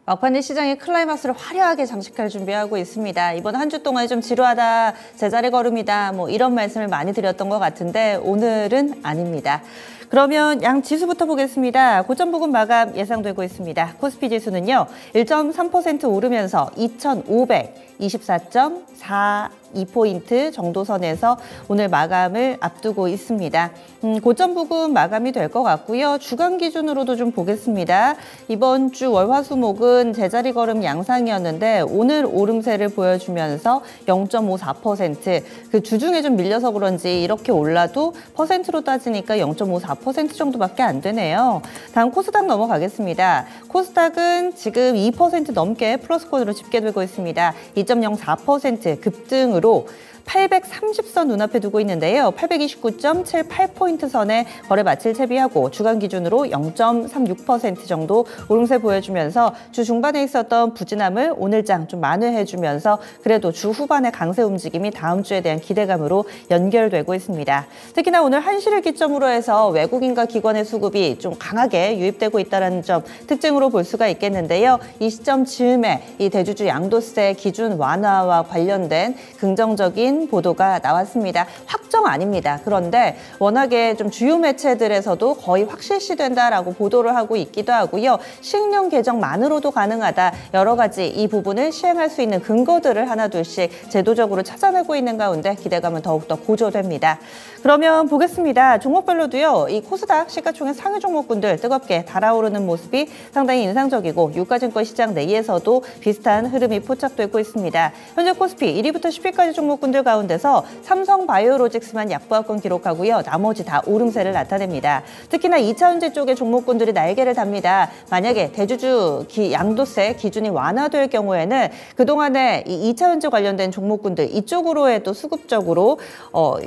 막판에 시장이 클라이막스를 화려하게 장식할 준비하고 있습니다. 이번 한 주 동안 좀 지루하다, 제자리 걸음이다, 이런 말씀을 많이 드렸던 것 같은데 오늘은 아닙니다. 그러면 양 지수부터 보겠습니다. 고점 부근 마감 예상되고 있습니다. 코스피 지수는요, 1.3% 오르면서 2,524.42포인트 정도 선에서 오늘 마감을 앞두고 있습니다. 고점 부근 마감이 될 것 같고요. 주간 기준으로도 좀 보겠습니다. 이번 주 월화수목은 제자리 걸음 양상이었는데 오늘 오름세를 보여주면서 0.54%, 그 주중에 좀 밀려서 그런지 이렇게 올라도 퍼센트로 따지니까 0.54% 정도밖에 안 되네요. 다음 코스닥 넘어가겠습니다. 코스닥은 지금 2% 넘게 플러스권으로 집계되고 있습니다. 2.04% 급등으로 830선 눈앞에 두고 있는데요. 829.78포인트 선에 거래 마칠 채비하고 주간 기준으로 0.36% 정도 오름세 보여주면서 주 중반에 있었던 부진함을 오늘장 좀 만회해주면서 그래도 주 후반의 강세 움직임이 다음 주에 대한 기대감으로 연결되고 있습니다. 특히나 오늘 1시를 기점으로 해서 외국인과 기관의 수급이 좀 강하게 유입되고 있다는 점 특징으로 볼 수가 있겠는데요. 이 시점 즈음에 이 대주주 양도세 기준 완화와 관련된 긍정적인 보도가 나왔습니다. 확정 아닙니다. 그런데 워낙에 좀 주요 매체들에서도 거의 확실시된다라고 보도를 하고 있기도 하고요. 시행령 개정만으로도 가능하다. 여러 가지 이 부분을 시행할 수 있는 근거들을 하나둘씩 제도적으로 찾아내고 있는 가운데 기대감은 더욱더 고조됩니다. 그러면 보겠습니다. 종목별로도요. 이 코스닥 시가총액 상위 종목군들 뜨겁게 달아오르는 모습이 상당히 인상적이고 유가증권 시장 내에서도 비슷한 흐름이 포착되고 있습니다. 현재 코스피 1위부터 10위까지 종목군들 가운데서 삼성바이오로직스만 약보합권 기록하고요. 나머지 다 오름세를 나타냅니다. 특히나 2차전지 쪽의 종목군들이 날개를 답니다. 만약에 대주주 양도세 기준이 완화될 경우에는 그동안에 이 2차전지 관련된 종목군들 이쪽으로의 또 수급적으로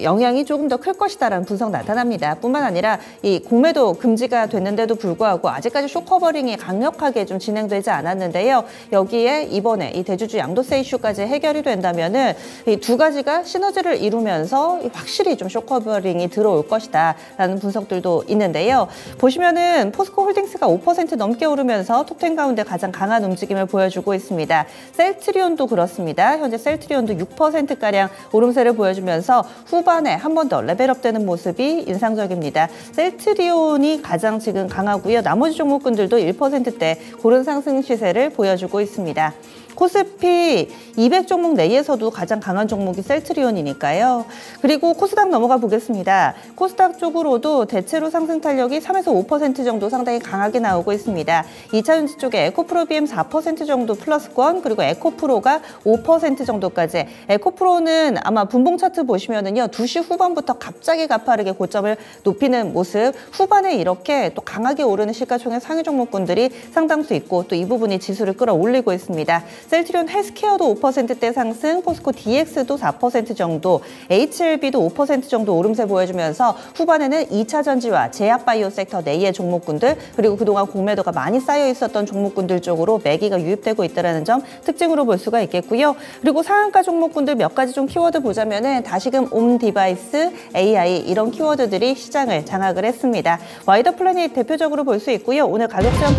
영향이 조금 더 클 것이다라는 분석 나타납니다. 뿐만 아니라 이 공매도 금지가 됐는데도 불구하고 아직까지 쇼커버링이 강력하게 좀 진행되지 않았는데요. 여기에 이번에 이 대주주 양도세 이슈까지 해결이 된다면은 이 두 가지가 시너지를 이루면서 확실히 좀 쇼커버링이 들어올 것이다라는 분석들도 있는데요. 보시면은 포스코홀딩스가 5% 넘게 오르면서 톱10 가운데 가장 강한 움직임을 보여주고 있습니다. 셀트리온도 그렇습니다. 현재 셀트리온도 6%가량 오름세를 보여주면서 후반에 한 번 더 레벨업되는 모습이 인상적입니다. 셀트리온이 가장 지금 강하고요. 나머지 종목군들도 1%대 고른 상승 시세를 보여주고 있습니다. 코스피 200 종목 내에서도 가장 강한 종목이 셀트리온이니까요. 그리고 코스닥 넘어가 보겠습니다. 코스닥 쪽으로도 대체로 상승 탄력이 3에서 5% 정도 상당히 강하게 나오고 있습니다. 2차전지 쪽에 에코프로 BM 4% 정도 플러스권, 그리고 에코프로가 5% 정도까지. 에코프로는 아마 분봉 차트 보시면은요, 2시 후반부터 갑자기 가파르게 고점을 높이는 모습, 후반에 이렇게 또 강하게 오르는 시가총액 상위 종목군들이 상당수 있고 또 이 부분이 지수를 끌어올리고 있습니다. 셀트리온 헬스케어도 5%대 상승, 포스코 DX도 4% 정도, HLB도 5% 정도 오름세 보여주면서 후반에는 2차 전지와 제약바이오 섹터 내의 종목군들, 그리고 그동안 공매도가 많이 쌓여 있었던 종목군들 쪽으로 매기가 유입되고 있다는 점 특징으로 볼 수가 있겠고요. 그리고 상한가 종목군들 몇 가지 좀 키워드 보자면은 다시금 디바이스, AI 이런 키워드들이 시장을 장악을 했습니다. 와이더 플래닛 대표적으로 볼 수 있고요. 오늘 가격 제한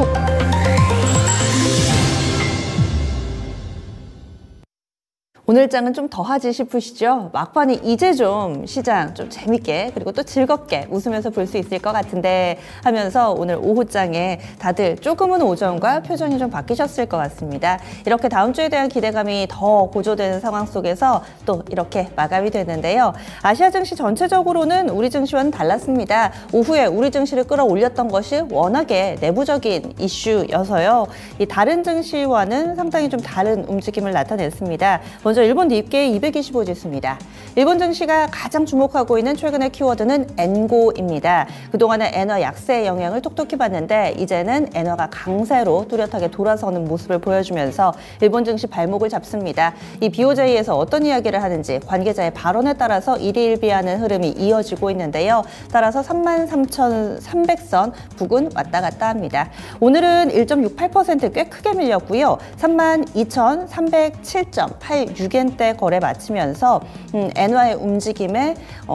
오늘 장은 좀 더하지 싶으시죠? 막판에 이제 좀 시장 좀 재밌게 그리고 또 즐겁게 웃으면서 볼 수 있을 것 같은데 하면서 오늘 오후장에 다들 조금은 오전과 표정이 좀 바뀌셨을 것 같습니다. 이렇게 다음 주에 대한 기대감이 더 고조되는 상황 속에서 또 이렇게 마감이 되는데요. 아시아 증시 전체적으로는 우리 증시와는 달랐습니다. 오후에 우리 증시를 끌어올렸던 것이 워낙에 내부적인 이슈여서요. 이 다른 증시와는 상당히 좀 다른 움직임을 나타냈습니다. 먼저 일본 니케이 225지수입니다. 일본 증시가 가장 주목하고 있는 최근의 키워드는 엔고입니다. 그동안은 엔화 약세의 영향을 톡톡히 봤는데 이제는 엔화가 강세로 뚜렷하게 돌아서는 모습을 보여주면서 일본 증시 발목을 잡습니다. 이 BOJ에서 어떤 이야기를 하는지 관계자의 발언에 따라서 일희일비하는 흐름이 이어지고 있는데요. 따라서 33,300선 부근 왔다 갔다 합니다. 오늘은 1.68% 꽤 크게 밀렸고요. 32,307.86엔대 거래 마치면서 엔화의 움직임에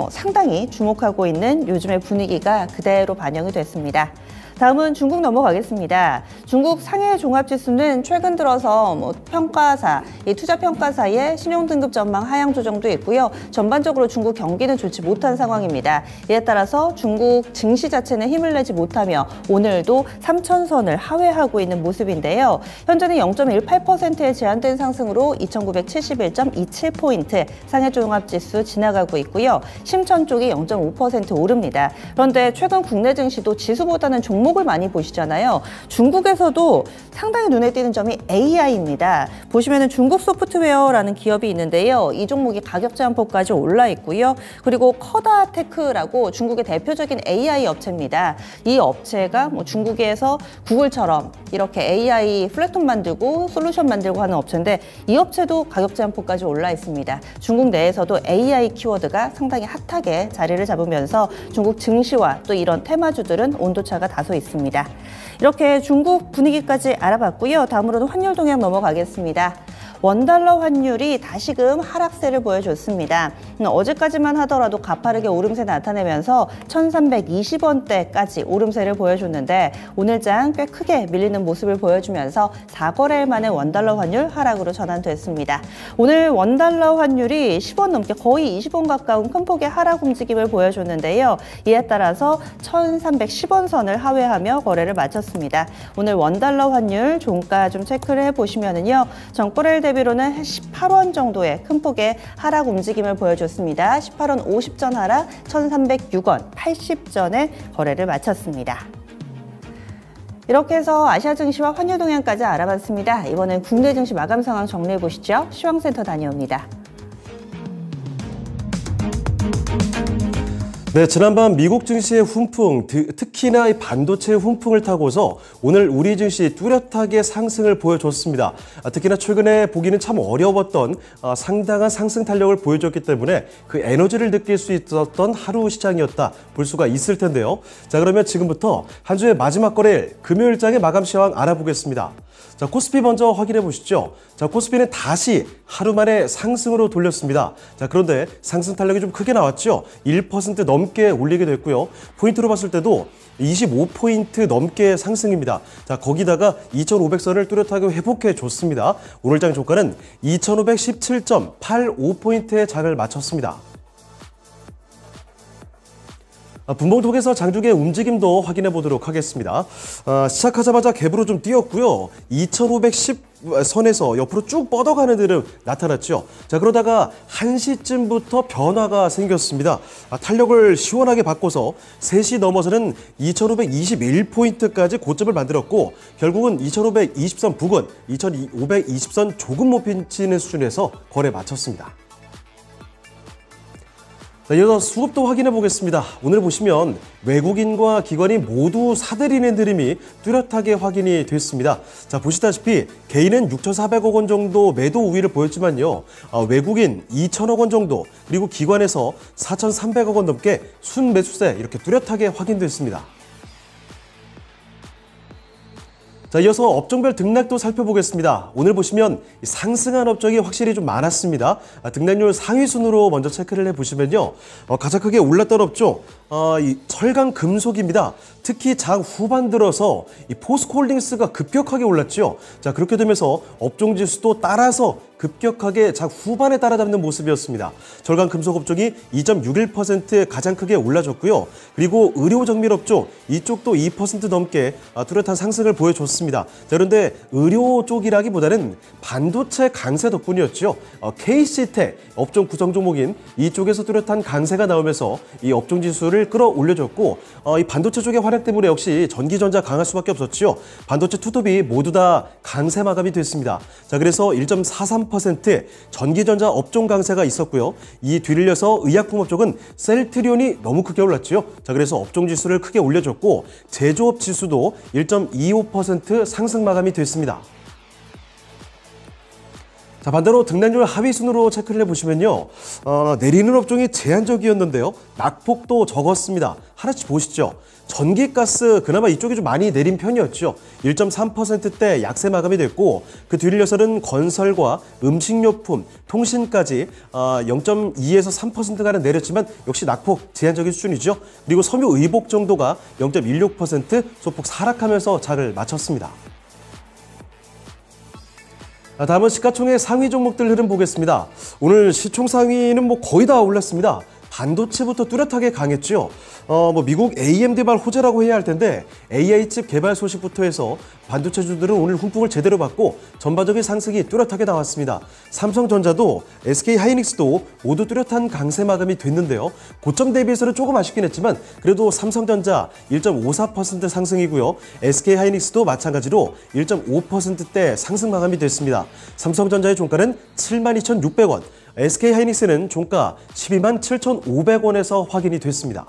상당히 주목하고 있는 요즘의 분위기가 그대로 반영이 됐습니다. 다음은 중국 넘어가겠습니다. 중국 상해 종합지수는 최근 들어서 평가사, 이 투자평가사의 신용등급 전망 하향 조정도 있고요. 전반적으로 중국 경기는 좋지 못한 상황입니다. 이에 따라서 중국 증시 자체는 힘을 내지 못하며 오늘도 3,000선을 하회하고 있는 모습인데요. 현재는 0.18%의 제한된 상승으로 2,971.27포인트 상해 종합지수 지나가고 있고요. 심천 쪽이 0.5% 오릅니다. 그런데 최근 국내 증시도 지수보다는 종목을 많이 보시잖아요. 중국에서도 상당히 눈에 띄는 점이 AI입니다. 보시면은 중국 소프트웨어라는 기업이 있는데요. 이 종목이 가격 제한폭까지 올라 있고요. 그리고 커다테크라고 중국의 대표적인 AI 업체입니다. 이 업체가 중국에서 구글처럼 이렇게 AI 플랫폼 만들고 솔루션 만들고 하는 업체인데 이 업체도 가격 제한폭까지 올라 있습니다. 중국 내에서도 AI 키워드가 상당히 핫하게 자리를 잡으면서 중국 증시와 또 이런 테마주들은 온도차가 다소 있습니다. 이렇게 중국 분위기까지 알아봤고요. 다음으로는 환율 동향 넘어가겠습니다. 원달러 환율이 다시금 하락세를 보여줬습니다. 어제까지만 하더라도 가파르게 오름세 나타내면서 1,320원대까지 오름세를 보여줬는데 오늘장 꽤 크게 밀리는 모습을 보여주면서 4거래일 만에 원달러 환율 하락으로 전환됐습니다. 오늘 원달러 환율이 10원 넘게 거의 20원 가까운 큰 폭의 하락 움직임을 보여줬는데요. 이에 따라서 1,310원 선을 하회하며 거래를 마쳤습니다. 오늘 원달러 환율 종가 좀 체크를 해보시면은요. 전거래일 대비로는 18원 정도의 큰 폭의 하락 움직임을 보여줬습니다. 18원 50전 하락, 1,306원 80전에 거래를 마쳤습니다. 이렇게 해서 아시아 증시와 환율 동향까지 알아봤습니다. 이번엔 국내 증시 마감 상황 정리해 보시죠. 시황센터 다녀옵니다. 네, 지난밤 미국 증시의 훈풍, 특히나 이 반도체의 훈풍을 타고서 오늘 우리 증시 뚜렷하게 상승을 보여줬습니다. 특히나 최근에 보기는 참 어려웠던 상당한 상승 탄력을 보여줬기 때문에 그 에너지를 느낄 수 있었던 하루 시장이었다 볼 수가 있을 텐데요. 자, 그러면 지금부터 한 주의 마지막 거래일 금요일장의 마감 시황 알아보겠습니다. 자, 코스피 먼저 확인해 보시죠. 자, 코스피는 다시 하루 만에 상승으로 돌렸습니다. 자, 그런데 상승 탄력이 좀 크게 나왔죠. 1% 넘게 올리게 됐고요. 포인트로 봤을 때도 25포인트 넘게 상승입니다. 자, 거기다가 2,500선을 뚜렷하게 회복해 줬습니다. 오늘장 종가는 2,517.85포인트의 장을 마쳤습니다. 분봉톡에서 장중의 움직임도 확인해 보도록 하겠습니다. 시작하자마자 갭으로 좀 뛰었고요. 2,510선에서 옆으로 쭉 뻗어가는 흐름 나타났죠. 자, 그러다가 1시쯤부터 변화가 생겼습니다. 탄력을 시원하게 바꿔서 3시 넘어서는 2,521포인트까지 고점을 만들었고 결국은 2,520선 부근, 2,520선 조금 못 미치는 수준에서 거래 마쳤습니다. 자, 이어서 수급도 확인해 보겠습니다. 오늘 보시면 외국인과 기관이 모두 사들이는 흐름이 뚜렷하게 확인이 됐습니다. 자, 보시다시피 개인은 6,400억 원 정도 매도 우위를 보였지만요. 외국인 2,000억 원 정도 그리고 기관에서 4,300억 원 넘게 순매수세 이렇게 뚜렷하게 확인됐습니다. 자, 이어서 업종별 등락도 살펴보겠습니다. 오늘 보시면 상승한 업종이 확실히 좀 많았습니다. 등락률 상위 순으로 먼저 체크를 해보시면요. 가장 크게 올랐던 업종, 이 철강 금속입니다. 특히 장 후반 들어서 이 포스코홀딩스가 급격하게 올랐죠. 자, 그렇게 되면서 업종 지수도 따라서 급격하게 장 후반에 따라잡는 모습이었습니다. 철강 금속 업종이 2.61% 가장 크게 올라줬고요. 그리고 의료 정밀 업종 이쪽도 2% 넘게 뚜렷한 상승을 보여줬습니다. 자, 그런데 의료 쪽이라기보다는 반도체 강세 덕분이었죠. KC텍 업종 구성 종목인 이쪽에서 뚜렷한 강세가 나오면서 이 업종 지수를 끌어올려줬고 이 반도체 쪽의 활약 때문에 역시 전기전자 강할 수밖에 없었죠. 반도체 투톱이 모두 다 강세 마감이 됐습니다. 자, 그래서 1.43% 전기전자 업종 강세가 있었고요. 이 뒤를 이어서 의약품 업종은 셀트리온이 너무 크게 올랐죠. 자, 그래서 업종 지수를 크게 올려줬고 제조업 지수도 1.25% 상승 마감이 됐습니다. 자, 반대로 등락률 하위 순으로 체크를 해보시면요. 내리는 업종이 제한적이었는데요. 낙폭도 적었습니다. 하나씩 보시죠. 전기가스 그나마 이쪽이 좀 많이 내린 편이었죠. 1.3%대 약세 마감이 됐고 그 뒤를 이어서는 건설과 음식료품, 통신까지 0.2에서 3%가량 내렸지만 역시 낙폭 제한적인 수준이죠. 그리고 섬유 의복 정도가 0.16% 소폭 하락하면서 장을 마쳤습니다. 다음은 시가총액 상위 종목들 흐름 보겠습니다. 오늘 시총 상위는 거의 다 올랐습니다. 반도체부터 뚜렷하게 강했죠. 미국 AMD발 호재라고 해야 할 텐데 AI칩 개발 소식부터 해서 반도체주들은 오늘 훈풍을 제대로 받고 전반적인 상승이 뚜렷하게 나왔습니다. 삼성전자도 SK하이닉스도 모두 뚜렷한 강세 마감이 됐는데요. 고점 대비해서는 조금 아쉽긴 했지만 그래도 삼성전자 1.54% 상승이고요. SK하이닉스도 마찬가지로 1.5%대 상승 마감이 됐습니다. 삼성전자의 종가는 72,600원, SK하이닉스는 종가 127,500원에서 확인이 됐습니다.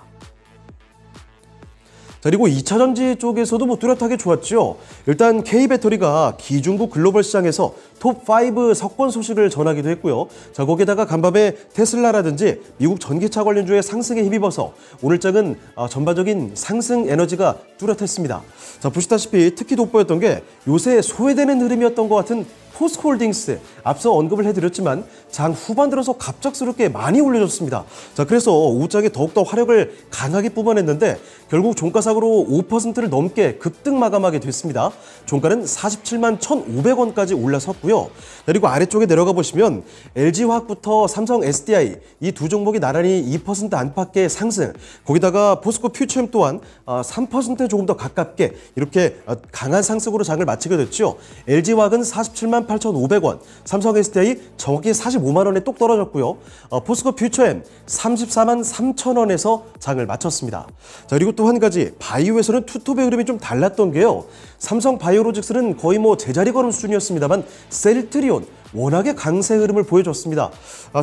자, 그리고 2차전지 쪽에서도 뚜렷하게 좋았죠. 일단 K배터리가 기중국 글로벌 시장에서 톱5 석권 소식을 전하기도 했고요. 자, 거기에다가 간밤에 테슬라라든지 미국 전기차 관련주의 상승에 힘입어서 오늘장은 전반적인 상승 에너지가 뚜렷했습니다. 자, 보시다시피 특히 돋보였던 게 요새 소외되는 흐름이었던 것 같은 포스코홀딩스, 앞서 언급을 해드렸지만 장 후반 들어서 갑작스럽게 많이 올려줬습니다. 자, 그래서 오후장에 더욱더 화력을 강하게 뿜어냈는데 결국 종가상으로 5%를 넘게 급등 마감하게 됐습니다. 종가는 47만 1,500원까지 올라섰고요. 그리고 아래쪽에 내려가 보시면 LG화학부터 삼성 SDI 이 두 종목이 나란히 2% 안팎의 상승, 거기다가 포스코 퓨처엠 또한 3%에 조금 더 가깝게 이렇게 강한 상승으로 장을 마치게 됐죠. LG화학은 47만 8,500원, 삼성 SDI 정확히 45만 원에 똑 떨어졌고요. 포스코 퓨처엠 34만 3천 원에서 장을 마쳤습니다. 자, 그리고 또 한 가지 바이오에서는 투톱의 흐름이 좀 달랐던 게요. 삼성 바이오로직스는 거의 제자리 걸음 수준이었습니다만 셀트리온 워낙에 강세 흐름을 보여줬습니다.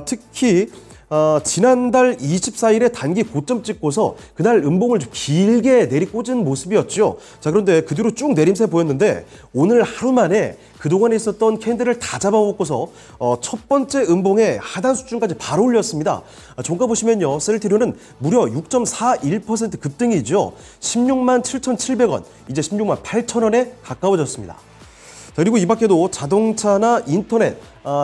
특히 지난달 24일에 단기 고점 찍고서 그날 음봉을 좀 길게 내리꽂은 모습이었죠. 자, 그런데 그 뒤로 쭉 내림세 보였는데 오늘 하루 만에 그동안에 있었던 캔들을 다 잡아먹고서 첫 번째 음봉의 하단 수준까지 바로 올렸습니다. 종가 보시면요. 셀트리온은 무려 6.41% 급등이죠. 16만 7,700원, 이제 16만 8,000원에 가까워졌습니다. 자, 그리고 이 밖에도 자동차나 인터넷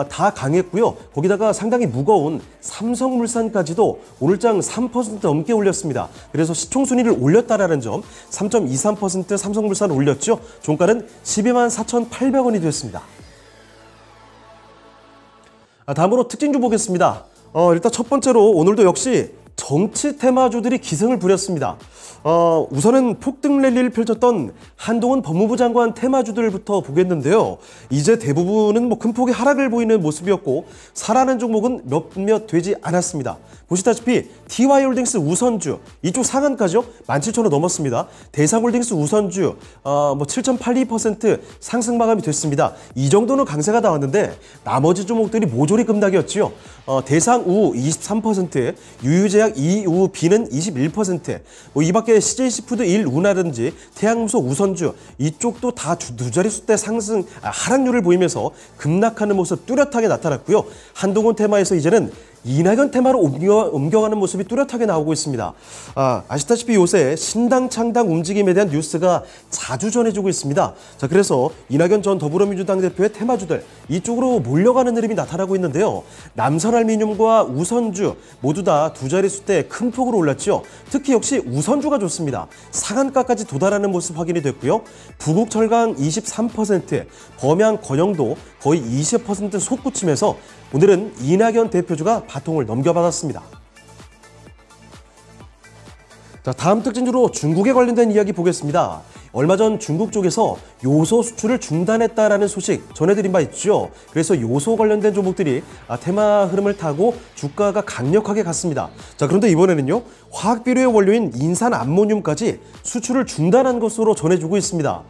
다 강했고요. 거기다가 상당히 무거운 삼성물산까지도 오늘장 3% 넘게 올렸습니다. 그래서 시총순위를 올렸다라는 점, 3.23% 삼성물산 올렸죠. 종가는 12만 4,800원이 됐습니다. 다음으로 특징주 보겠습니다. 일단 첫 번째로 오늘도 역시 정치 테마주들이 기승을 부렸습니다. 우선은 폭등 랠리를 펼쳤던 한동훈 법무부 장관 테마주들부터 보겠는데요. 이제 대부분은 큰 폭의 하락을 보이는 모습이었고 살아난 종목은 몇몇 되지 않았습니다. 보시다시피 TY홀딩스 우선주 이쪽 상한가죠. 17,000원 넘었습니다. 대상홀딩스 우선주 7.82% 상승 마감이 됐습니다. 이 정도는 강세가 나왔는데 나머지 종목들이 모조리 급락이었죠. 대상우 23%, 유유제약 2우비는 21%, 이 밖에 CJ시푸드 1우라든지 태양무소 우선주 이쪽도 다 두 자릿수대 상승 하락률을 보이면서 급락하는 모습 뚜렷하게 나타났고요. 한동훈 테마에서 이제는 이낙연 테마로 옮겨가는 모습이 뚜렷하게 나오고 있습니다. 아시다시피 요새 신당 창당 움직임에 대한 뉴스가 자주 전해지고 있습니다. 자, 그래서 이낙연 전 더불어민주당 대표의 테마주들 이쪽으로 몰려가는 흐름이 나타나고 있는데요. 남선알미늄과 우선주 모두 다 두 자릿수대 큰 폭으로 올랐죠. 특히 역시 우선주가 좋습니다. 상한가까지 도달하는 모습 확인이 됐고요. 부국철강 23%, 범양 권영도 거의 20% 솟구치면서 오늘은 이낙연 대표주가 바통을 넘겨받았습니다. 자, 다음 특징주로 중국에 관련된 이야기 보겠습니다. 얼마 전 중국 쪽에서 요소 수출을 중단했다라는 소식 전해드린 바 있죠. 그래서 요소 관련된 종목들이 테마 흐름을 타고 주가가 강력하게 갔습니다. 자, 그런데 이번에는요. 화학비료의 원료인 인산 암모늄까지 수출을 중단한 것으로 전해지고 있습니다.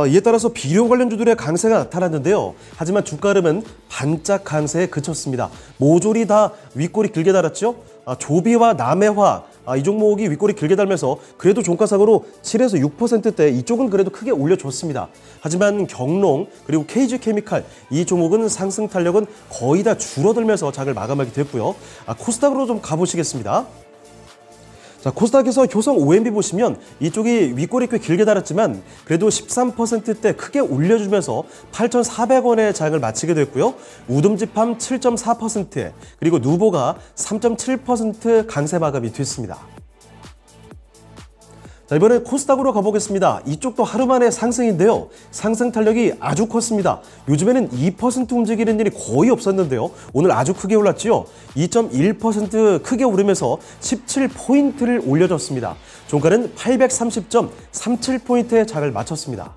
이에 따라서 비료 관련주들의 강세가 나타났는데요. 하지만 주가 흐름은 반짝 강세에 그쳤습니다. 모조리 다 윗골이 길게 달았죠. 조비와 남해화 이 종목이 윗꼬리 길게 달면서 그래도 종가상으로 7에서 6%대 이쪽은 그래도 크게 올려줬습니다. 하지만 경농 그리고 KG케미칼 이 종목은 상승 탄력은 거의 다 줄어들면서 장을 마감하게 됐고요. 코스닥으로 좀 가보시겠습니다. 자, 코스닥에서 효성 OMB 보시면 이쪽이 윗꼬리 꽤 길게 달았지만 그래도 13%대 크게 올려주면서 8,400원의 장을 마치게 됐고요. 우듬지팜 7.4%, 그리고 누보가 3.7% 강세 마감이 됐습니다. 자, 이번엔 코스닥으로 가보겠습니다. 이쪽도 하루 만에 상승인데요. 상승 탄력이 아주 컸습니다. 요즘에는 2% 움직이는 일이 거의 없었는데요. 오늘 아주 크게 올랐죠. 2.1% 크게 오르면서 17포인트를 올려줬습니다. 종가는 830.37포인트의 장을 마쳤습니다.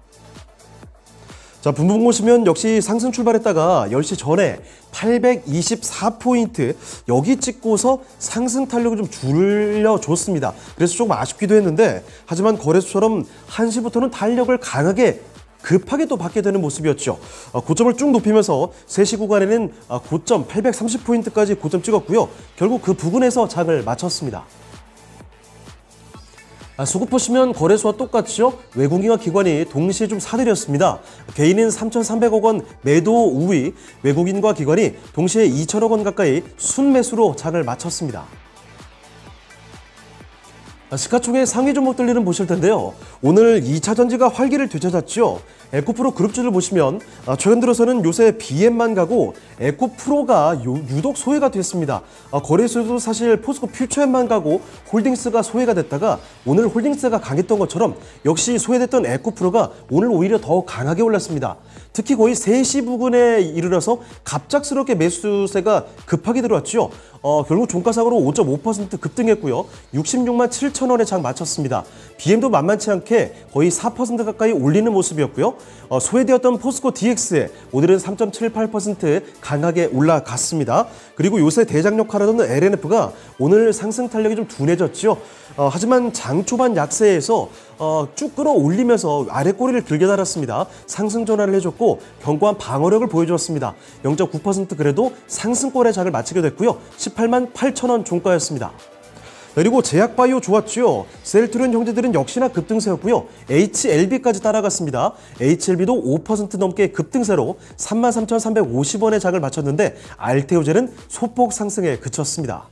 자, 분봉 보시면 역시 상승 출발했다가 10시 전에 824포인트 여기 찍고서 상승 탄력을 좀 줄여줬습니다. 그래서 조금 아쉽기도 했는데 하지만 거래소처럼 1시부터는 탄력을 강하게 급하게 또 받게 되는 모습이었죠. 고점을 쭉 높이면서 3시 구간에는 고점 830포인트까지 고점 찍었고요. 결국 그 부근에서 장을 마쳤습니다. 수급 보시면 거래소와 똑같죠. 외국인과 기관이 동시에 좀 사들였습니다. 개인은 3,300억 원 매도 우위, 외국인과 기관이 동시에 2천억 원 가까이 순매수로 장을 마쳤습니다. 시가총액 상위 종목들은 보실 텐데요. 오늘 2차 전지가 활기를 되찾았죠. 에코프로 그룹주를 보시면 최근 들어서는 요새 BM만 가고 에코프로가 유독 소외가 됐습니다. 거래소에도 사실 포스코 퓨처엠만 가고 홀딩스가 소외가 됐다가 오늘 홀딩스가 강했던 것처럼 역시 소외됐던 에코프로가 오늘 오히려 더 강하게 올랐습니다. 특히 거의 3시 부근에 이르러서 갑작스럽게 매수세가 급하게 들어왔죠. 결국 종가상으로 5.5% 급등했고요. 66만 7천 원에 장 마쳤습니다. BM도 만만치 않게 거의 4% 가까이 올리는 모습이었고요. 소외되었던 포스코 DX에 오늘은 3.78% 강하게 올라갔습니다. 그리고 요새 대장 역할을 하는 LNF가 오늘 상승 탄력이 좀 둔해졌죠. 하지만 장 초반 약세에서 쭉 끌어올리면서 아래 꼬리를 길게 달았습니다. 상승 전환을 해줬고 견고한 방어력을 보여주었습니다. 0.9% 그래도 상승권의 장을 마치게 됐고요. 18만 8천 원 종가였습니다. 그리고 제약바이오 좋았죠. 셀트리온 형제들은 역시나 급등세였고요. HLB까지 따라갔습니다. HLB도 5% 넘게 급등세로 33,350원의 장을 마쳤는데 알테오젠은 소폭 상승에 그쳤습니다.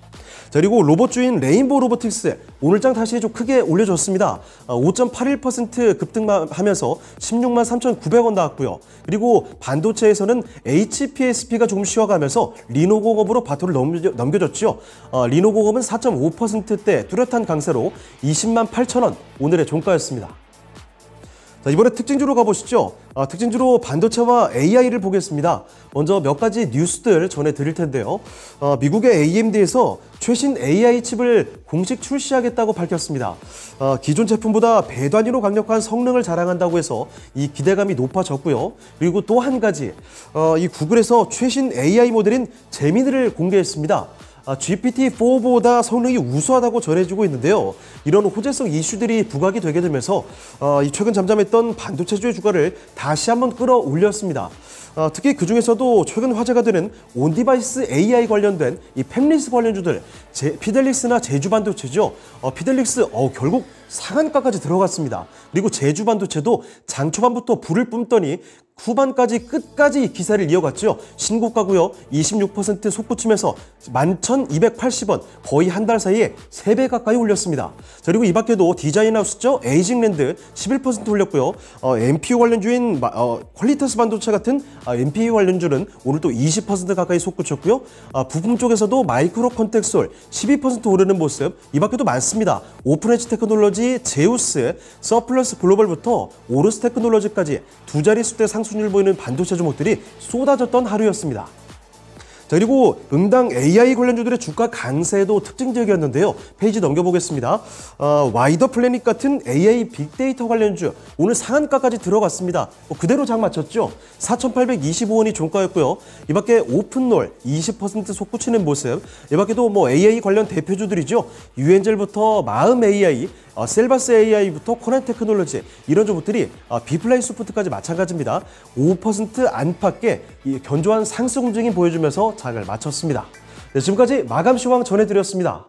그리고 로봇주인 레인보우 로보틱스 오늘장 다시 좀 크게 올려줬습니다. 5.81% 급등하면서 16만 3,900원 나왔고요. 그리고 반도체에서는 HPSP가 조금 쉬어가면서 리노공업으로 바토를 넘겨줬죠. 리노공업은 4.5%대 뚜렷한 강세로 20만 8천원 오늘의 종가였습니다. 자, 이번에 특징주로 가보시죠. 특징주로 반도체와 AI를 보겠습니다. 먼저 몇 가지 뉴스들 전해드릴 텐데요. 미국의 AMD에서 최신 AI 칩을 공식 출시하겠다고 밝혔습니다. 기존 제품보다 배 단위로 강력한 성능을 자랑한다고 해서 이 기대감이 높아졌고요. 그리고 또 한 가지, 이 구글에서 최신 AI 모델인 제미니를 공개했습니다. GPT-4보다 성능이 우수하다고 전해지고 있는데요. 이런 호재성 이슈들이 부각이 되게 되면서 최근 잠잠했던 반도체주의 주가를 다시 한번 끌어올렸습니다. 특히 그중에서도 최근 화제가 되는 온디바이스 AI 관련된 이 팹리스 관련주들, 피델릭스나 제주반도체죠. 피델릭스 결국 상한가까지 들어갔습니다. 그리고 제주반도체도 장 초반부터 불을 뿜더니 후반까지 끝까지 기세를 이어갔죠. 신고가고요. 26% 솟구치면서 11,280원, 거의 한 달 사이에 3배 가까이 올렸습니다. 자, 그리고 이 밖에도 디자인하우스죠. 에이징랜드 11% 올렸고요. MPU 관련주인 퀄리터스 반도체 같은 MPU 관련주는 오늘 또 20% 가까이 솟구쳤고요. 부품 쪽에서도 마이크로 컨텍솔 12% 오르는 모습, 이 밖에도 많습니다. 오픈엣지 테크놀로지, 제우스, 서플러스 글로벌부터 오르스 테크놀로지까지 두 자릿수대 상승률 보이는 반도체 종목들이 쏟아졌던 하루였습니다. 자, 그리고 응당 AI 관련주들의 주가 강세도 특징적이었는데요. 페이지 넘겨보겠습니다. 와이더 플래닛 같은 AI 빅데이터 관련주 오늘 상한가까지 들어갔습니다. 그대로 장 맞췄죠. 4,825원이 종가였고요. 이 밖에 오픈롤 20% 솟구치는 모습, 이 밖에도 AI 관련 대표주들이죠. 유엔젤부터 마음 AI, 셀바스 AI부터 코난 테크놀로지, 이런 종목들이 비플라이 소프트까지 마찬가지입니다. 5% 안팎의 견조한 상승 움직임 보여주면서 장을 마쳤습니다. 네, 지금까지 마감 시황 전해드렸습니다.